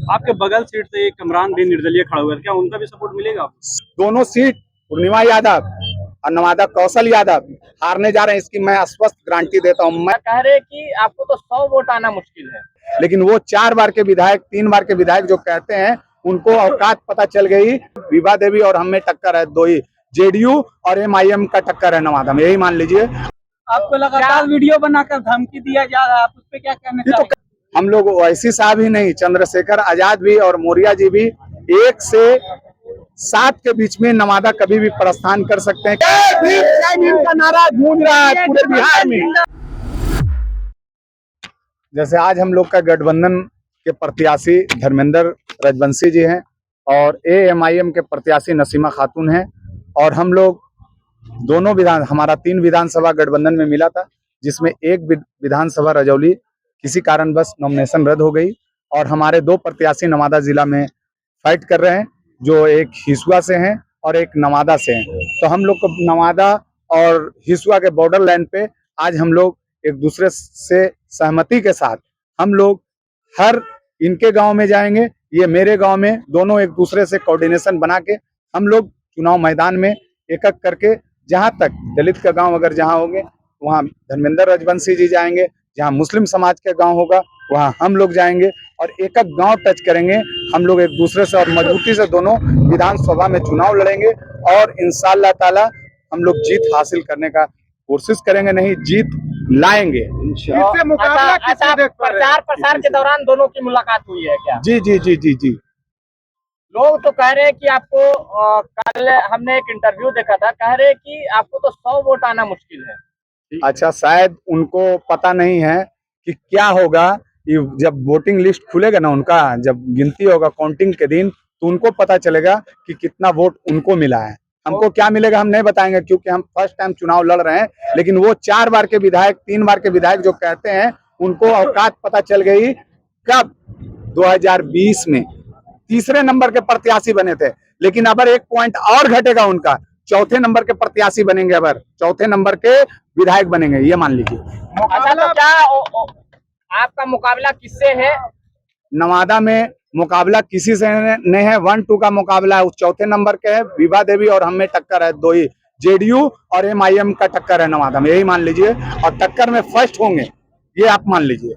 आपके बगल सीट से एक कमरान भी निर्दलीय खड़ा हुआ है, क्या उनका भी सपोर्ट मिलेगा आपको? दोनों सीट पूर्णिमा यादव और नवादा कौशल यादव हारने जा रहे हैं, इसकी मैं स्पष्ट गारंटी देता हूं। मैं कह रहे कि आपको तो 100 वोट आना मुश्किल है, लेकिन वो 4 बार के विधायक 3 बार के विधायक जो कहते हैं उनको औकात पता चल गई। विभा देवी और हम में टक्कर है, दो ही जेडीयू और एमआईएम का टक्कर है नवादा में, यही मान लीजिए। आपको लगातार वीडियो बनाकर धमकी दिया जा रहा है, आप उस पर क्या कहना चाहेंगे? तो हम लोग ओवैसी साहब ही नहीं, चंद्रशेखर आजाद भी और मौर्य जी भी 1 से 7 के बीच में नवादा कभी भी प्रस्थान कर सकते हैं। जय भीम का नारा गूंज रहा है पूरे बिहार में। जैसे आज हम लोग का गठबंधन के प्रत्याशी धर्मेंद्र रजवंशी जी हैं और एएमआईएम के प्रत्याशी नसीमा खातून हैं, और हम लोग दोनों हमारा 3 विधानसभा गठबंधन में मिला था, जिसमें एक विधानसभा रजौली किसी कारणवश नॉमिनेशन रद्द हो गई, और हमारे 2 प्रत्याशी नवादा जिला में फाइट कर रहे हैं, जो एक हिसुआ से हैं और एक नवादा से हैं। तो हम लोग को नवादा और हिसुआ के बॉर्डर लाइन पे आज हम लोग एक दूसरे से सहमति के साथ हम लोग हर इनके गांव में जाएंगे, ये मेरे गांव में, दोनों एक दूसरे से कोऑर्डिनेशन बना के हम लोग चुनाव मैदान में एक एक करके, जहां तक दलित का गांव अगर जहां होंगे वहां धर्मेंद्र रजवंशी जी जाएंगे, जहां मुस्लिम समाज का गांव होगा वहां हम लोग जाएंगे, और एक एक गांव टच करेंगे हम लोग एक दूसरे से, और मजबूती से दोनों विधानसभा में चुनाव लड़ेंगे, और इंशाअल्लाह ताला हम लोग जीत हासिल करने का कोशिश करेंगे, नहीं जीत लाएंगे। प्रचार प्रसार के दौरान दोनों की मुलाकात हुई है क्या? जी जी जी जी जी। लोग तो कह रहे हैं कि आपको कल हमने एक इंटरव्यू देखा था, कह रहे हैं कि आपको तो 100 वोट आना मुश्किल है। अच्छा, शायद उनको पता नहीं है कि क्या होगा, जब वोटिंग लिस्ट खुलेगा ना, उनका जब गिनती होगा काउंटिंग के दिन, तो उनको पता चलेगा कि कितना वोट उनको मिला है। हमको क्या मिलेगा हम नहीं बताएंगे, क्योंकि हम फर्स्ट टाइम चुनाव लड़ रहे हैं, लेकिन वो 4 बार के विधायक 3 बार के विधायक जो कहते हैं उनको औकात पता चल गई। कब? 2020 में तीसरे नंबर के प्रत्याशी बने थे, लेकिन अब 1 पॉइंट और घटेगा, उनका चौथे नंबर के प्रत्याशी बनेंगे, अब चौथे नंबर के विधायक बनेंगे, ये मान लीजिए। अच्छा, तो क्या आपका मुकाबला किससे है? नवादा में मुकाबला किसी से नहीं है, 1-2 का मुकाबला है, उस चौथे नंबर के है विभा देवी और हम में टक्कर है, दो ही जेडीयू और एमआईएम का टक्कर है नवादा में, यही मान लीजिए, और टक्कर में फर्स्ट होंगे, ये आप मान लीजिए।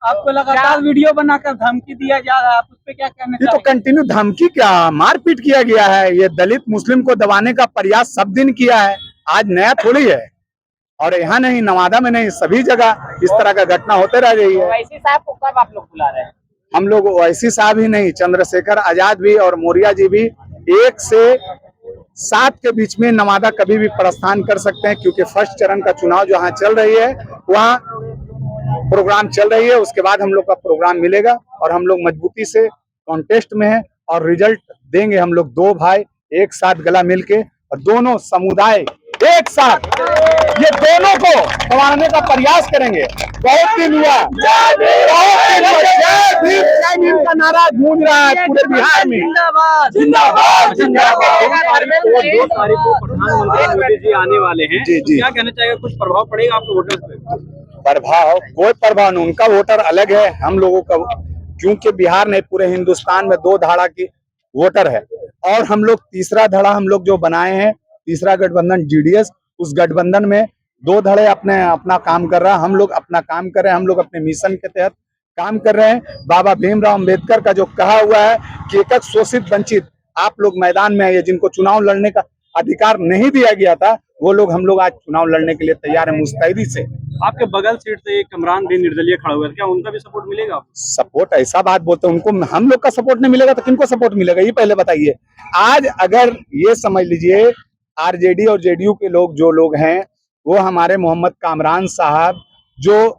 आपको लगातार वीडियो बनाकर धमकी दिया जा रहा है, आप उस पर क्या कहना ये तो कंटिन्यू धमकी, क्या मारपीट किया गया है, ये दलित मुस्लिम को दबाने का प्रयास सब दिन किया है, आज नया थोड़ी है, और यहाँ नहीं, नवादा में नहीं, सभी जगह इस तरह का घटना होते रह रही है। ओवैसी साहब को कब आप लोग बुला रहे हैं? हम लोग ओवैसी साहब ही नहीं, चंद्रशेखर आजाद भी और मौर्य जी भी 1 से 7 के बीच में नवादा कभी भी प्रस्थान कर सकते हैं, क्योंकि फर्स्ट चरण का चुनाव जहाँ चल रही है वहाँ प्रोग्राम चल रही है, उसके बाद हम लोग का प्रोग्राम मिलेगा, और हम लोग मजबूती से कॉन्टेस्ट में हैं और रिजल्ट देंगे। हम लोग 2 भाई एक साथ गला मिलके, और दोनों समुदाय एक साथ ये दोनों को संवारने का प्रयास करेंगे। बहुत दिन हुआ, जय भीम का नारा गूंज रहा है पूरे बिहार में। जिंदाबाद जिंदाबाद जिंदाबाद। 2 तारीख को प्रधानमंत्री मोदी जी आने वाले हैं, जी जी। क्या कहना चाहेगा, कुछ प्रभाव पड़ेगा आपके वोटर्स पे? प्रभाव? कोई प्रभाव नहीं, उनका वोटर अलग है, हम लोगों का, क्योंकि बिहार नहीं पूरे हिंदुस्तान में 2 धाड़ा की वोटर है, और हम लोग तीसरा धड़ा हम लोग जो बनाए हैं, तीसरा गठबंधन जीडीएस, उस गठबंधन में 2 धड़े अपना काम कर रहा है, हम लोग अपना काम कर रहे हैं, हम लोग अपने मिशन के तहत काम कर रहे हैं। बाबा भीमराव अंबेडकर का जो कहा हुआ है कि एक शोषित वंचित आप लोग मैदान में आइए, जिनको चुनाव लड़ने का अधिकार नहीं दिया गया था, वो लोग, हम लोग आज चुनाव लड़ने के लिए तैयार है मुस्तैदी से। आपके बगल सीट से एक कमरान भी निर्दलीय खड़ा हुआ है, क्या उनका भी सपोर्ट मिलेगा आपको? सपोर्ट ऐसा बात बोलते हैं, उनको हम लोग का सपोर्ट नहीं मिलेगा तो किनको सपोर्ट मिलेगा, ये पहले बताइए। आज अगर ये समझ लीजिए, आरजेडी और जेडीयू के लोग जो लोग हैं, वो हमारे मोहम्मद कामरान साहब जो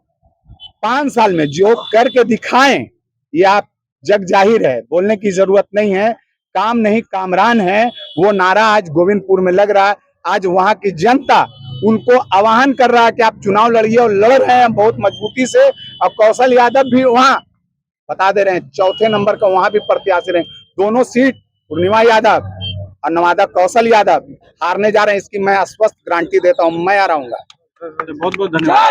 5 साल में जो करके दिखाएं, ये आप जग जाहिर है, बोलने की जरूरत नहीं है, काम नहीं कामरान है, वो नारा आज गोविंदपुर में लग रहा है। आज वहां की जनता उनको आह्वान कर रहा है कि आप चुनाव लड़िए, और लड़ रहे हैं बहुत मजबूती से, और कौशल यादव भी वहां बता दे रहे हैं चौथे नंबर का वहां भी प्रत्याशी रहे। दोनों सीट पूर्णिमा यादव और नवादा कौशल यादव हारने जा रहे हैं, इसकी मैं स्पष्ट गारंटी देता हूं, मैं आ रहूंगा। बहुत बहुत धन्यवाद।